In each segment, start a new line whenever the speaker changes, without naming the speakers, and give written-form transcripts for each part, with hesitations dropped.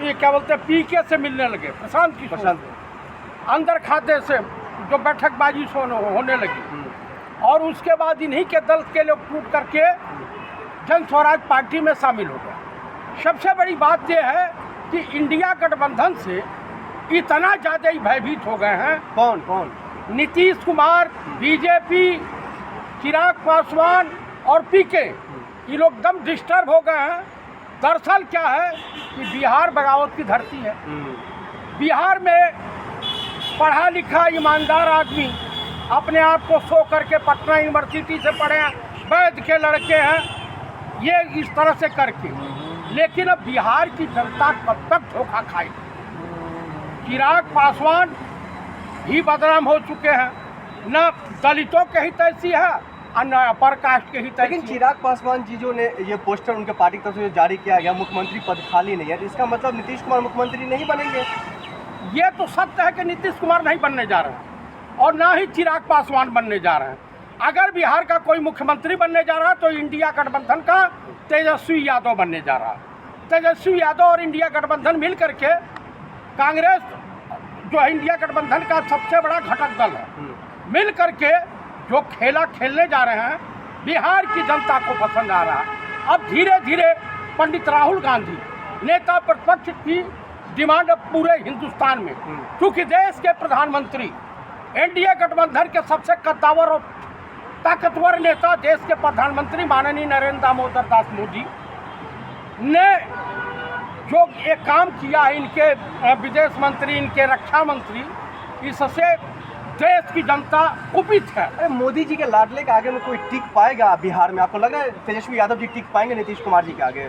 ये क्या बोलते हैं पीके से मिलने लगे, प्रशांत किशोर अंदर खाते से जो बैठकबाजी होने लगी। और उसके बाद इन्हीं के दल के लोग टूट करके जन स्वराज पार्टी में शामिल हो गए। सबसे बड़ी बात यह है कि इंडिया गठबंधन से इतना ज़्यादा ही भयभीत हो गए हैं।
कौन?
नीतीश कुमार, बीजेपी, चिराग पासवान और पीके, ये लोग एकदम डिस्टर्ब हो गए हैं। दरअसल क्या है कि बिहार बगावत की धरती है। बिहार में पढ़ा लिखा ईमानदार आदमी अपने आप को शो करके पटना यूनिवर्सिटी से पढ़े हैं, वैद्य के लड़के हैं, ये इस तरह से करके। लेकिन अब बिहार की जनता कब तक धोखा खाएगी? चिराग पासवान ही बदनाम हो चुके हैं, न दलितों के हित ऐसी है और न अपर कास्ट के हित।
लेकिन चिराग पासवान जी जो ने ये पोस्टर उनके पार्टी की तरफ से जारी किया गया, मुख्यमंत्री पद खाली नहीं है, तो इसका मतलब नीतीश कुमार मुख्यमंत्री नहीं बनेंगे?
ये तो सत्य है कि नीतीश कुमार नहीं बनने जा रहे हैं और ना ही चिराग पासवान बनने जा रहे हैं। अगर बिहार का कोई मुख्यमंत्री बनने जा रहा है तो इंडिया गठबंधन का तेजस्वी यादव बनने जा रहा है। तेजस्वी यादव और इंडिया गठबंधन मिल करके कांग्रेस जो है इंडिया गठबंधन का सबसे बड़ा घटक दल है, मिल करके जो खेला खेलने जा रहे हैं बिहार की जनता को पसंद आ रहा है। अब धीरे धीरे पंडित राहुल गांधी नेता प्रतिपक्ष की डिमांड अब पूरे हिंदुस्तान में, क्योंकि देश के प्रधानमंत्री एनडीए गठबंधन के सबसे कद्दावर और ताकतवर नेता देश के प्रधानमंत्री माननीय नरेंद्र दामोदर दास मोदी ने जो एक काम किया है, इनके विदेश मंत्री, इनके रक्षा मंत्री, इससे देश की जनता कुपित है।
अरे मोदी जी के लाडले के आगे में कोई टिक पाएगा बिहार में? आपको लग रहा है तेजस्वी यादव जी टिक पाएंगे नीतीश कुमार जी के आगे?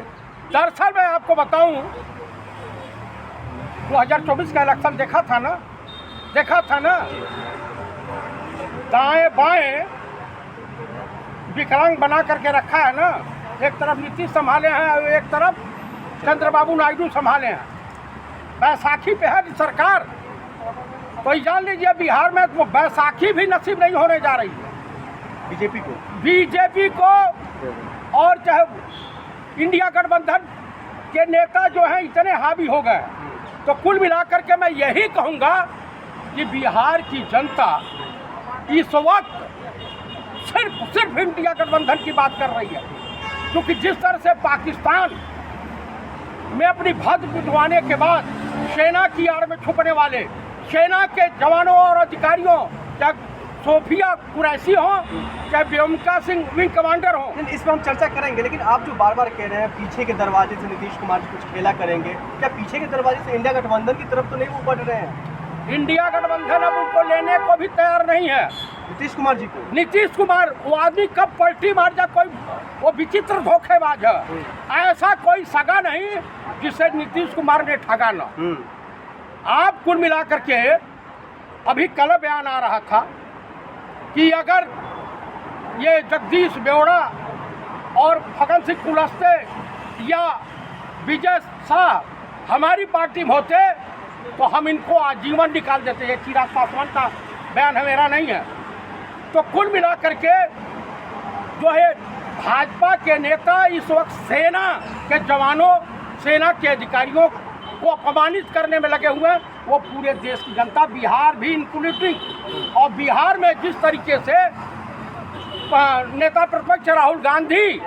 दरअसल मैं आपको बताऊं, 2024 का इलेक्शन देखा था ना, दाएं बाएं विकलांग बना करके रखा है ना। एक तरफ नीतीश संभाले हैं और एक तरफ चंद्रबाबू नायडू संभाले हैं। बैसाखी पे है सरकार, तो ये जान लीजिए बिहार में तो बैसाखी भी नसीब नहीं होने जा रही है बीजेपी को। और चाहे इंडिया गठबंधन के नेता जो हैं इतने हावी हो गए, तो कुल मिलाकर के मैं यही कहूँगा कि बिहार की जनता इस वक्त सिर्फ इंडिया गठबंधन की बात कर रही है, क्योंकि जिस तरह से पाकिस्तान में अपनी भद बुझवाने के बाद सेना की आड़ में छुपने वाले सेना के जवानों और अधिकारियों, चाहे सोफिया कुरैशी हो चाहे व्योमिका सिंह विंग कमांडर हो,
इस पर हम चर्चा करेंगे। लेकिन आप जो बार बार कह रहे हैं पीछे के दरवाजे से नीतीश कुमार जी कुछ खेला करेंगे, क्या पीछे के दरवाजे से इंडिया गठबंधन की तरफ तो नहीं वो बढ़ रहे हैं?
इंडिया गठबंधन अब उनको लेने को भी तैयार नहीं है।
नीतीश कुमार जी को,
नीतीश कुमार वो आदमी कब पलटी मार जाए, कोई वो विचित्र धोखेबाज है। ऐसा कोई सगा नहीं जिसे नीतीश कुमार ने ठगा ना। आप कुल मिलाकर के अभी कल बयान आ रहा था कि अगर ये जगदीश बेवड़ा और फगन सिंह कुलस्ते या विजय शाह हमारी पार्टी में होते तो हम इनको आजीवन निकाल देते। ये चिराग पासवान का बयान है, मेरा नहीं है। तो कुल मिलाकर के जो है भाजपा के नेता इस वक्त सेना के जवानों, सेना के अधिकारियों को अपमानित करने में लगे हुए हैं। वो पूरे देश की जनता, बिहार भी इंक्लूडिंग, और बिहार में जिस तरीके से नेता प्रतिपक्ष राहुल गांधी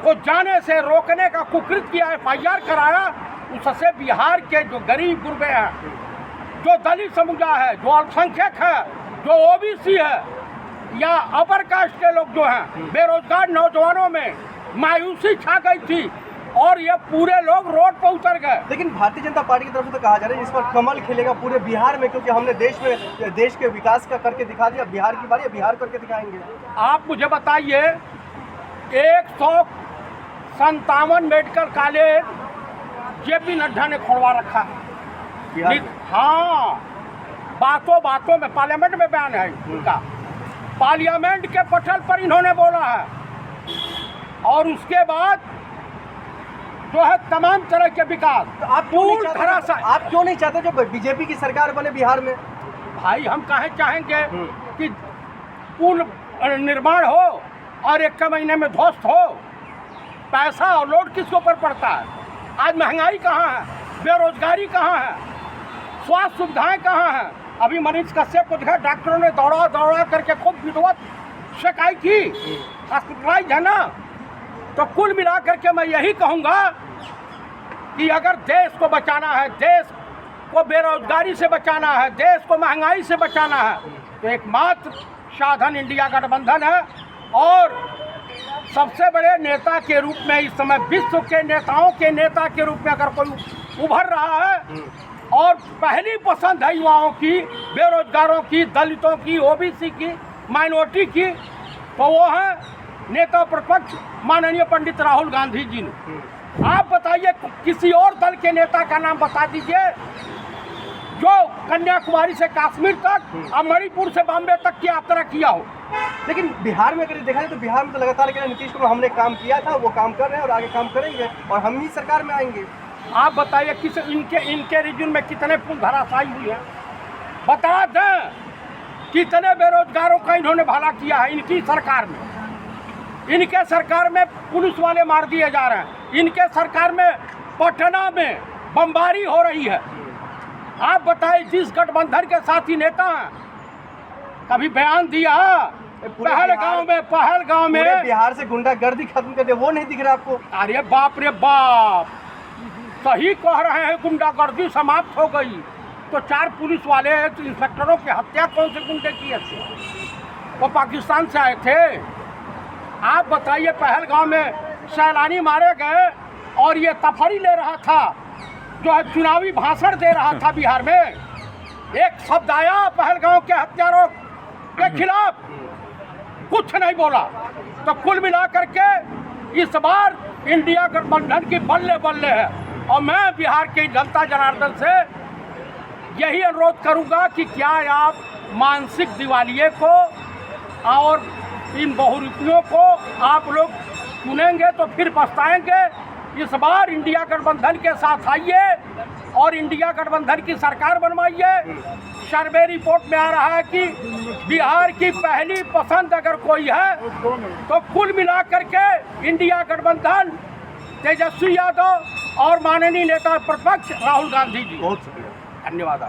को जाने से रोकने का कुकृत किया, FIR कराया, उससे बिहार के जो गरीब गुरबे हैं, जो दलित समुदाय है, जो अल्पसंख्यक है, जो OBC है या अपर कास्ट के लोग जो हैं, बेरोजगार नौजवानों में मायूसी छा गई थी और ये पूरे लोग रोड पर उतर गए।
लेकिन भारतीय जनता पार्टी की तरफ से तो कहा जा रहा है इस पर कमल खिलेगा पूरे बिहार में, क्योंकि हमने देश के विकास का करके दिखा दिया। बिहार की बारी है, बिहार करके दिखाएंगे। आप
मुझे बताइए, 157 मेडिकल कॉलेज JP नड्डा ने खोलवा रखा है। हाँ, बातों में पार्लियामेंट में बयान है उनका, पार्लियामेंट के पटल पर इन्होंने बोला है। और उसके बाद जो है तमाम तरह के विकास।
तो आप क्यों नहीं चाहते जो बीजेपी की सरकार बने बिहार में?
भाई हम कहें चाहेंगे कि पुल निर्माण हो और 1 महीने में ध्वस्त हो। पैसा और लोड किसके ऊपर पड़ता है? आज महंगाई कहाँ है? बेरोजगारी कहाँ है, स्वास्थ्य सुविधाएं कहाँ हैं। अभी मनीष कश्यप को देखा, डॉक्टरों ने दौड़ा दौड़ा करके खूब विधिवत शिकायत की, हॉस्पिटलाइज है ना। तो कुल मिला करके मैं यही कहूँगा कि अगर देश को बचाना है, देश को बेरोजगारी से बचाना है, देश को महंगाई से बचाना है, तो एकमात्र साधन इंडिया गठबंधन है। और सबसे बड़े नेता के रूप में इस समय विश्व के नेताओं के नेता के रूप में अगर कोई उभर रहा है और पहली पसंद है युवाओं की, बेरोजगारों की, दलितों की, ओबीसी की, माइनॉरिटी की, तो वो है नेता प्रतिपक्ष माननीय पंडित राहुल गांधी जी ने। आप बताइए किसी और दल के नेता का नाम बता दीजिए जो कन्याकुमारी से कश्मीर तक और मणिपुर से बॉम्बे तक की यात्रा किया हो।
लेकिन बिहार में अगर देखा जाए तो बिहार में तो लगातार नीतीश कुमार हमने काम किया था, वो काम कर रहे हैं और आगे काम करेंगे और हम ही सरकार में आएंगे।
आप बताइए किस इनके रीजन में कितने पुल धराशायी हुए हैं, बता दें कितने बेरोजगारों का इन्होंने भला किया है इनकी सरकार में। इनके सरकार में पुलिस वाले मार दिए जा रहे हैं, इनके सरकार में पटना में बमबारी हो रही है। आप बताइए जिस गठबंधन के साथी नेता हैं, कभी बयान दिया पहलगांव में
पूरे बिहार से गुंडागर्दी खत्म कर दे, वो नहीं दिख रहा आपको?
अरे बाप रे बाप, सही कह रहे हैं, गुंडागर्दी समाप्त हो गई। तो 4 पुलिस वाले इंस्पेक्टरों की हत्या कौन से गुंडे की थे? वो पाकिस्तान से आए थे। आप बताइए पहलगांव में सैलानी मारे गए और ये तफरी ले रहा था, जो है चुनावी भाषण दे रहा था बिहार में। एक शब्द आया पहलगांव के हत्यारों के खिलाफ, कुछ नहीं बोला। तो कुल मिलाकर के इस बार इंडिया गठबंधन की बल्ले बल्ले है। और मैं बिहार के जनता जनार्दन से यही अनुरोध करूंगा कि क्या आप मानसिक दिवालिये को और इन बहुरूपियों को आप लोग चुनेंगे तो फिर पछताएंगे। इस बार इंडिया गठबंधन के साथ आइए और इंडिया गठबंधन की सरकार बनवाइए। सर्वे रिपोर्ट में आ रहा है कि बिहार की पहली पसंद अगर कोई है तो कुल मिलाकर के इंडिया गठबंधन, तेजस्वी यादव और माननीय नेता प्रतिपक्ष राहुल गांधी जी।
बहुत शुक्रिया,
धन्यवाद।